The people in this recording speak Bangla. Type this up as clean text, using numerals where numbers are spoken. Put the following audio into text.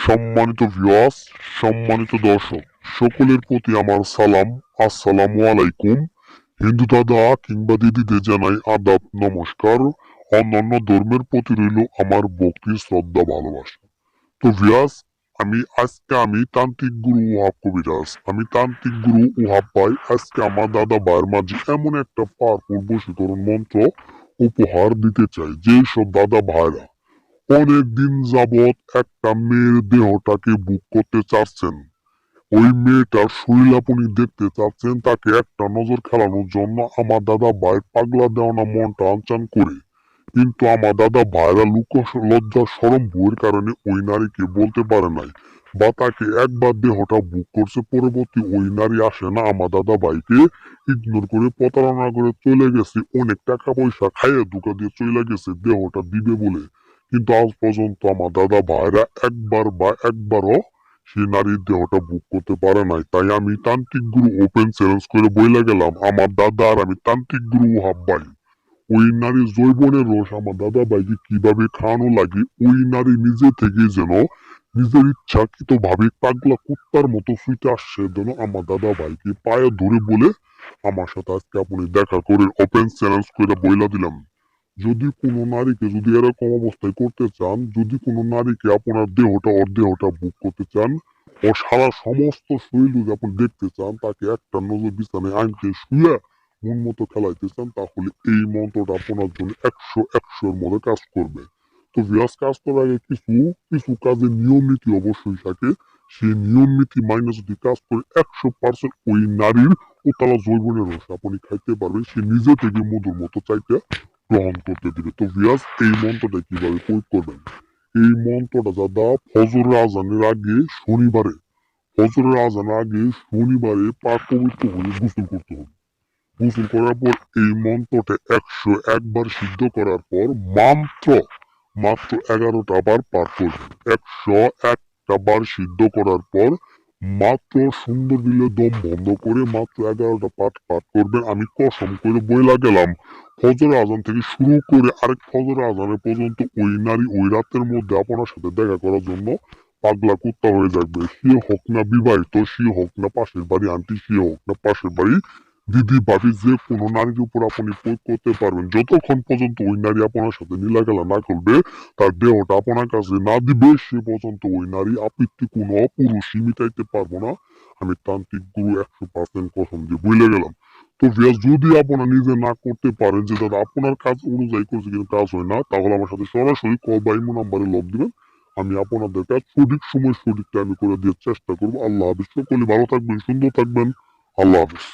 সম্মানিত ভিউয়ার্স, সম্মানিত দর্শক, সকলের প্রতি আমার সালাম। আসসালামু আলাইকুম। হিন্দু দাদা কিংবা দিদিদের জানাই আদাব, নমস্কার। অন্যান্য ধর্মের প্রতি রইল আমার ভক্তি, শ্রদ্ধা, ভালোবাসা। তো ভিউয়ার্স, আমি তান্ত্রিক গুরু ওহাব কবিরাজ। আমি তান্ত্রিক গুরু ওহাব ভাই আজকে আমার দাদা ভাইয়ের মাঝে এমন একটা পাওয়ারফুল বশীকরণ মন্ত্র উপহার দিতে চাই, যেসব দাদা ভাইরা অনেকদিন যাবৎ একটা মেয়ের দেহটাকে বুক করতে চাচ্ছেন, ওই মেয়েটার শরীর আপনি দেখতে চাচ্ছেন, তাকে একটা নজর খেলানোর জন্য আমার দাদা ভাইয়ের পাগলা দেওয়ানা মনটা আনচান করে, কিন্তু আমার দাদা ভাইরা লজ্জা সরম বইয়ের কারণে ওই নারীকে বলতে পারে নাই, বা তাকে একবার দেহটা বুক করছে, পরবর্তী ওই নারী আসে না, আমার দাদা ভাইকে ইগনোর করে প্রতারণা করে চলে গেছে, অনেক টাকা পয়সা খাইয়ে ধোঁকা দিয়ে চলে গেছে দেহটা দিবে বলে। কিন্তু আজ পর্যন্ত আমার দাদা ভাইরা একবারও সেই নারীর দেহটা বুক করতে পারে নাই। তাই আমি তান্ত্রিক গুরু ওপেন চ্যালেঞ্জ করে বইলা গেলাম, আমার দাদা আর আমি তান্ত্রিক গুরু ওহাব ভাই ওই নারীর জৈবনের রস আমার দাদা ভাইকে কিভাবে খাওয়ানো লাগে, ওই নারী নিজে থেকে যেন নিজের ইচ্ছাকৃত ভাবে পাগলা কুত্তার মতো ছুটে আসছে, যেন আমার দাদা ভাইকে পায়ে ধরে বলে আমার সাথে আজকে আপনি দেখা করে ওপেন চ্যালেঞ্জ করে বইলা দিলাম। যদি কোনো নারীকে যদি এরকম অবস্থায় করতে চান, যদি কোনো নারীকে আপনার ওর দেহটা বুক করতে চান, ওর সারা সমস্ত শরীর যদি আপনি দেখতে চান, তাকে একটা নজর বিছানায় আনতে শুয়ে মন মতো খেলাইতে চান, তাহলে এই মন্ত্রটা আপনার জন্য 100-100 এর মধ্যে কাজ করবে। তো ভিউয়ার্স, কাজ করার আগে কিছু কিছু কাজের নিয়ম নীতি অবশ্যই থাকে। সেই নিয়ম নীতি মাইনে যদি কাজ করে 100% ওই নারীর উতলা যৌবনের রস আপনি খাইতে পারবেন, সে নিজে থেকে মধুর মতো চাইতে গ্রহণ করতে দিবে। তো ভিউয়ার্স, এই মন্ত্রটা কিভাবে প্রয়োগ করবেন? এই মন্ত্রটা দাদা ফজরের আজানের আগে শনিবারে, পাক পবিত্র হয়ে গোসল করতে হবে। গোসল করার পর এই মন্ত্রটা 101 বার সিদ্ধ করার পর মাত্র 11টা বার পাঠ করবেন। 101টা বার সিদ্ধ করার পর মাত্র সুন্দর দিলে দম বন্ধ করে মাত্র 11টা পাঠ করবেন। আমি কসম করে বইলা গেলাম, ফজর আজান থেকে শুরু করে আরেক ফজর আজানের পর্যন্ত ওই নারী ওই রাতের মধ্যে আপনার সাথে দেখা করার জন্য পাগলা কুত্তা হয়ে যাবে। সে হোক না বিবাহিত, সে হোক না পাশের বাড়ি আন্টি, সে হোক না পাশের বাড়ি দিদি, ভাবি, যে কোনো নারীর উপর আপনি প্রয়োগ করতে পারবেন, যতক্ষণ পর্যন্ত ওই নারী আপনার সাথে নীলাখেলা না করবে, তার দেহটা আপনার কাছে না দিবে, সে পর্যন্ত ওই নারী আপত্তি কোনো পুরুষই মিটাইতে পারবো না। আমি তান্ত্রিক গুরু 100% কসম দিয়ে বলে গেলাম। তো ভিউয়ার্স, যদি আপনারা নিজে না করতে পারেন যে দাদা আপনার কাজ অনুযায়ী করছে কিন্তু কাজ হয় না, তাহলে আমার সাথে সরাসরি কল বা ইমো নাম্বারে লক দিবেন। আমি আপনাদের কাজ সঠিক সময় সঠিক টাইমে করে দেওয়ার চেষ্টা করবো। আল্লাহ হাফিজ। সকলে ভালো থাকবেন, সুন্দর থাকবেন। আল্লাহ হাফিজ।